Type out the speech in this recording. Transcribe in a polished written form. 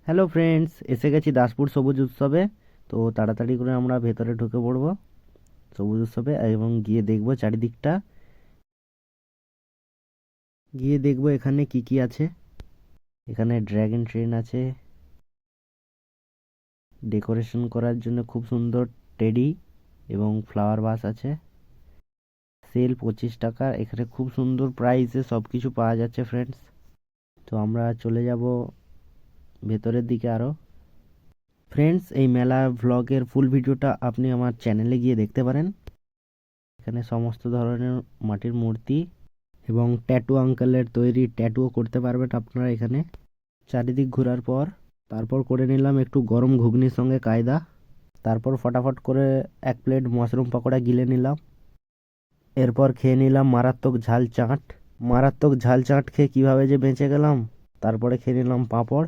Hello friends, এসে গেছি দাসপুর সবুজ উৎসবে। তো তাড়াতাড়ি করে আমরা ভেতরে ঢুকে পড়বো সবুজ উৎসবে এবং গিয়ে দেখবো চারিদিকটা। গিয়ে দেখবো এখানে কি কি আছে। এখানে ড্র্যাগন ট্রেন আছে, ডেকোরেশন করার জন্য খুব সুন্দর টেডি এবং ফ্লাওয়ার ভাস আছে। সেল 25 টাকা, এখানে খুব সুন্দর প্রাইসে সব কিছু পাওয়া যাচ্ছে ফ্রেন্ডস। তো আমরা চলে যাব ভেতরের দিকে আরও। ফ্রেন্ডস, এই মেলা ভ্লগের ফুল ভিডিওটা আপনি আমার চ্যানেলে গিয়ে দেখতে পারেন। এখানে সমস্ত ধরনের মাটির মূর্তি এবং ট্যাটু আঙ্কেলের তৈরি ট্যাটুও করতে পারবেন আপনারা এখানে। চারিদিক ঘোরার পর তারপর করে নিলাম একটু গরম ঘুগনির সঙ্গে কায়দা। তারপর ফটাফট করে 1 প্লেট মাশরুম পকোড়া গিলে নিলাম। এরপর খেয়ে নিলাম মারাত্মক ঝাল চাট। মারাত্মক ঝাল চাট খেয়ে কীভাবে যে বেঁচে গেলাম। তারপরে খেয়ে নিলাম পাঁপড়।